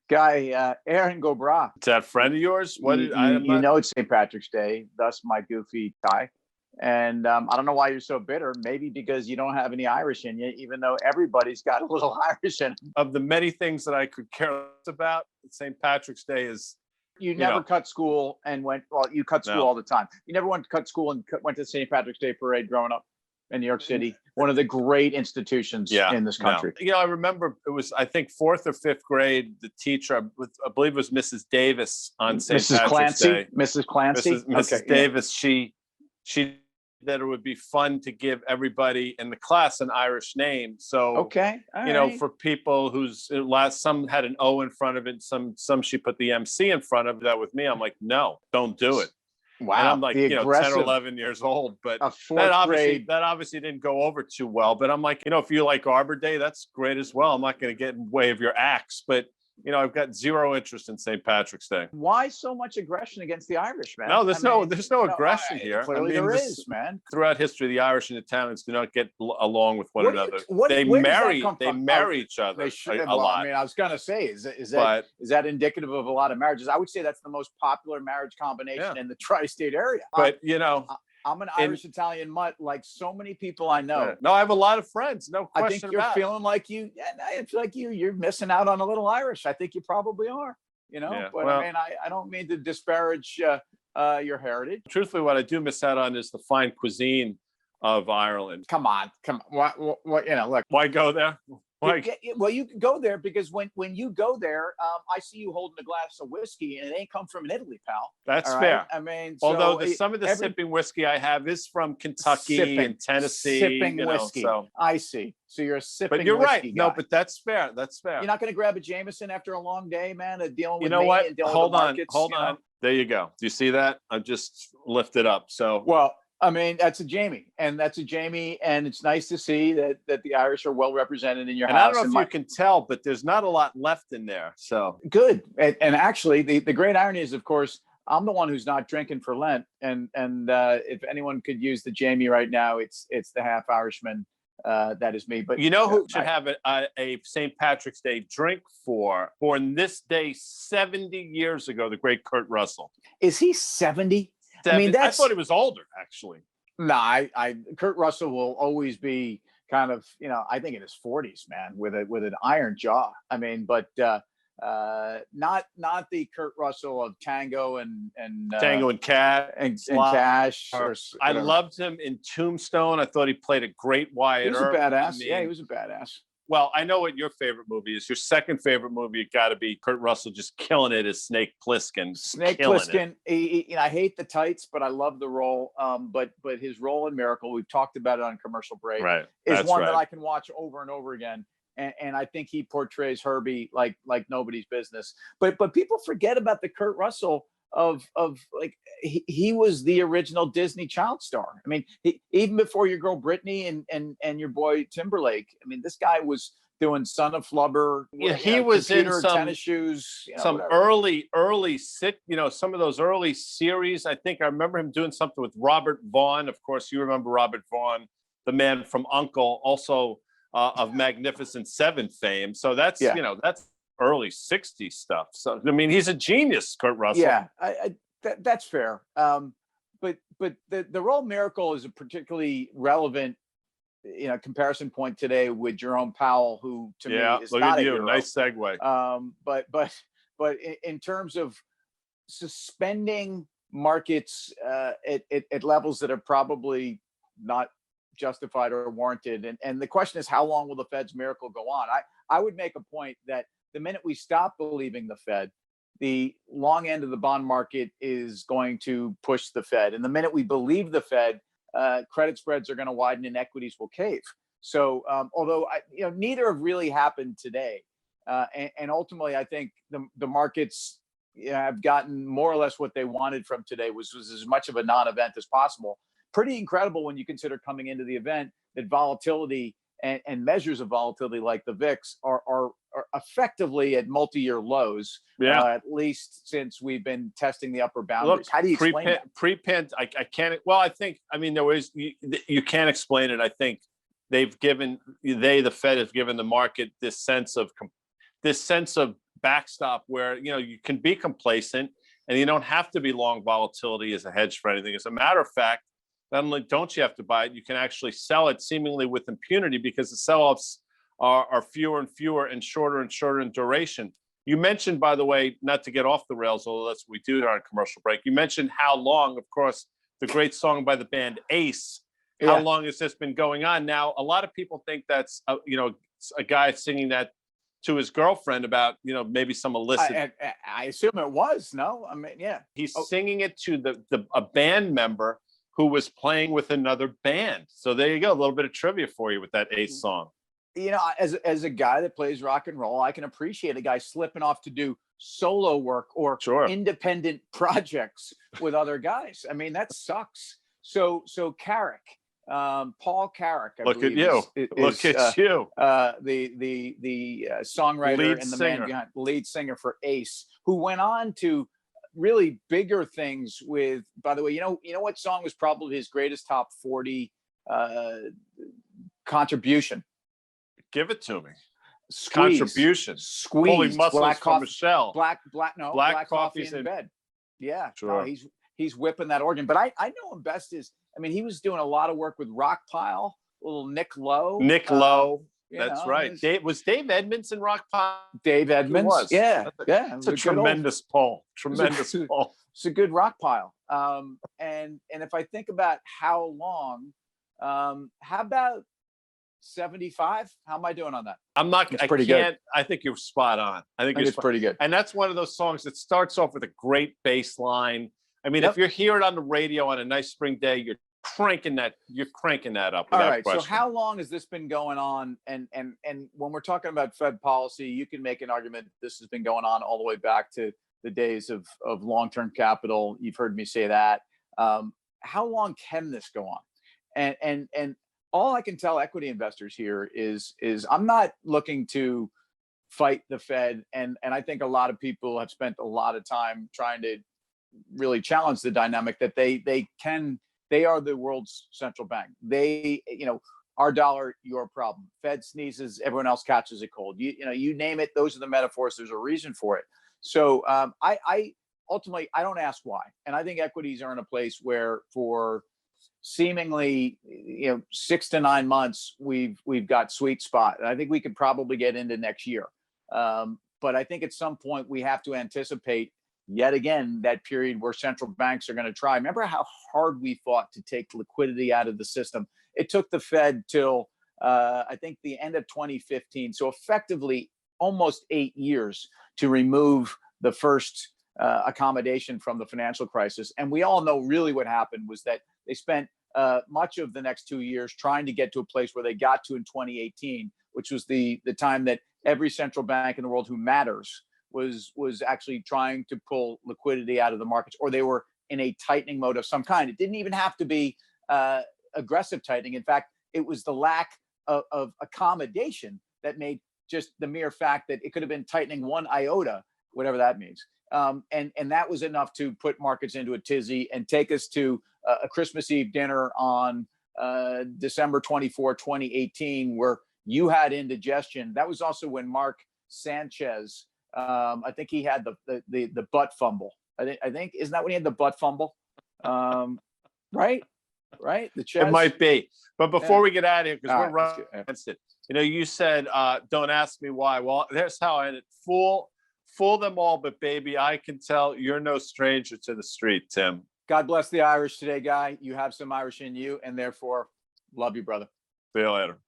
Guy, Aaron Gobra. Is that a friend of yours? What You, did you, I'm you not know it's St. Patrick's Day, thus my goofy tie. And I don't know why you're so bitter. Maybe because you don't have any Irish in you, even though everybody's got a little Irish in them. of the many things that I could care less about. St. Patrick's Day is, You never cut school and went, well, you cut school No. all the time. You never went to cut school and went to the St. Patrick's Day parade growing up in New York City, one of the great institutions in this country. No. I remember it was, I think, fourth or fifth grade, the teacher, I believe it was Mrs. Davis on St. Mrs. Patrick's Clancy, Day. Mrs. Clancy, Mrs. Davis, she that it would be fun to give everybody in the class an Irish name. So, for people whose some had an O in front of it, some she put the MC in front of that. With me, I'm like, no, don't do it. Wow. And I'm like, 10 or 11 years old, but that obviously didn't go over too well. But I'm like, if you like Arbor Day, that's great as well. I'm not going to get in the way of your acts, but I've got zero interest in St. Patrick's Day. Why so much aggression against the Irish, man? No, there's no aggression here. Clearly there is, man. Throughout history, the Irish and Italians do not get along with one another. They marry each other a lot. I mean, I was going to say, is that indicative of a lot of marriages? I would say that's the most popular marriage combination in the tri-state area. But, I'm an Irish-Italian mutt, like so many people I know. Yeah. No, I have a lot of friends. No question about it. I think you're feeling like I feel like you're missing out on a little Irish. I think you probably are, But I mean, I don't mean to disparage your heritage. Truthfully, what I do miss out on is the fine cuisine of Ireland. Come on. What, look. Why go there? Well, you can go there because when you go there, I see you holding a glass of whiskey, and it ain't come from Italy, pal. That's fair. Right? I mean, although some of the sipping whiskey I have is from Kentucky and Tennessee. Sipping whiskey. So. I see. So you're a sipping. But you're right. Guy. No, but that's fair. That's fair. You're not going to grab a Jameson after a long day, man. Dealing with what? And dealing hold with on. Markets, hold on. There you go. Do you see that? I just lifted up. So well. I mean, that's a Jamie, and it's nice to see that the Irish are well represented in your house. I don't know if you can tell, but there's not a lot left in there. So good. And actually, the great irony is, of course, I'm the one who's not drinking for Lent, and if anyone could use the Jamie right now, it's the half Irishman. That is me. But who should have a St. Patrick's Day drink for this day 70 years ago? The great Kurt Russell. Is he 70? I mean, I thought he was older, actually. No, Kurt Russell will always be kind of, I think in his 40s, man, with an iron jaw. I mean, but not the Kurt Russell of Tango and Tango and Cash and Cash. I loved him in Tombstone. I thought he played a great Wyatt Earp. He was a badass. Yeah, he was a badass. Well, I know what your favorite movie is. Your second favorite movie, it got to be Kurt Russell just killing it as Snake Plissken. Snake Plissken. I hate the tights, but I love the role. But his role in Miracle, we've talked about it on Commercial Break, is one that I can watch over and over again. And I think he portrays Herbie like nobody's business. But people forget about the Kurt Russell of like he was the original Disney child star. I mean, even before your girl Britney and your boy Timberlake. I mean, this guy was doing Son of Flubber. Yeah, he was in some tennis shoes. Some early some of those early series. I think I remember him doing something with Robert Vaughn. Of course, you remember Robert Vaughn, the man from U.N.C.L.E., also of Magnificent Seven fame. So that's that's early 60s stuff. So I mean, he's a genius, Kurt Russell. Yeah, that's fair. But the role Miracle is a particularly relevant comparison point today with Jerome Powell, who to me is not a hero. Nice segue. But in terms of suspending markets at levels that are probably not justified or warranted, and the question is, how long will the Fed's miracle go on? I would make a point that the minute we stop believing the Fed, the long end of the bond market is going to push the Fed. And the minute we believe the Fed, credit spreads are going to widen and equities will cave. So although neither have really happened today. And ultimately, I think the markets have gotten more or less what they wanted from today, was as much of a non-event as possible. Pretty incredible when you consider coming into the event that volatility and measures of volatility like the VIX are effectively at multi-year lows, at least since we've been testing the upper boundaries. Look, how do you explain that? I can't. Well, I think, there was, you can't explain it. I think the Fed has given the market this sense of backstop where, you can be complacent and you don't have to be long volatility as a hedge for anything. As a matter of fact, not only don't you have to buy it, you can actually sell it seemingly with impunity because the sell-offs are fewer and fewer and shorter in duration. You mentioned, by the way, not to get off the rails, although that's what we do during a commercial break. You mentioned How Long, of course, the great song by the band Ace. How long has this been going on? Now, a lot of people think that's, a guy singing that to his girlfriend about, maybe some illicit. I assume it was. No, I mean, yeah. He's singing it to a band member who was playing with another band. So there you go, a little bit of trivia for you with that Ace song. As a guy that plays rock and roll, I can appreciate a guy slipping off to do solo work or independent projects with other guys. I mean, that sucks. So Carrick, Paul Carrick, Look at you. Look at you. The songwriter and the man behind, lead singer for Ace, who went on to really bigger things with, by the way, you know what song was probably his greatest top 40 contribution? Give it to me. Squeeze. Contribution. Squeeze. Pulling muscles Black from Michelle. Black coffee in bed. Yeah. Sure. No, he's whipping that organ. But I know him best he was doing a lot of work with Rockpile, little Nick Lowe. That's right. Was Dave Edmonds in Rockpile? Dave Edmonds. Was. Yeah. It's a tremendous pull. Tremendous pull. It's a good Rockpile. And if I think about How Long, how about 75? How am I doing on that? Good. I think you're spot on. I think it's pretty good. And that's one of those songs that starts off with a great bass line. I mean, if you hear it on the radio on a nice spring day, you're cranking that up. All right. Question. So how long has this been going on? And when we're talking about Fed policy, you can make an argument this has been going on all the way back to the days of long-term capital. You've heard me say that. How long can this go on? And all I can tell equity investors here is I'm not looking to fight the Fed. And I think a lot of people have spent a lot of time trying to really challenge the dynamic that they are the world's central bank. Our dollar, your problem. Fed sneezes, everyone else catches a cold. You name it, those are the metaphors. There's a reason for it. So I ultimately, I don't ask why. And I think equities are in a place where for seemingly 6 to 9 months we've got sweet spot, and I think we could probably get into next year, but I think at some point we have to anticipate yet again that period where central banks are going to try. Remember how hard we fought to take liquidity out of the system? It took the Fed till I think the end of 2015, so effectively almost 8 years to remove the first accommodation from the financial crisis. And we all know really what happened was that they spent much of the next 2 years trying to get to a place where they got to in 2018, which was the time that every central bank in the world who matters was actually trying to pull liquidity out of the markets, or they were in a tightening mode of some kind. It didn't even have to be aggressive tightening. In fact, it was the lack of accommodation that made just the mere fact that it could have been tightening one iota, whatever that means. And that was enough to put markets into a tizzy and take us to a Christmas Eve dinner on December 24, 2018, where you had indigestion. That was also when Mark Sanchez, I think he had the butt fumble. I think isn't that when he had the butt fumble? Right? The chest. It might be. But before we get out of here, because we're running against it, you said, don't ask me why. Well, there's how I ended. Fool them all, but baby, I can tell you're no stranger to the street, Tim. God bless the Irish today, Guy. You have some Irish in you, and therefore, love you, brother. See you later.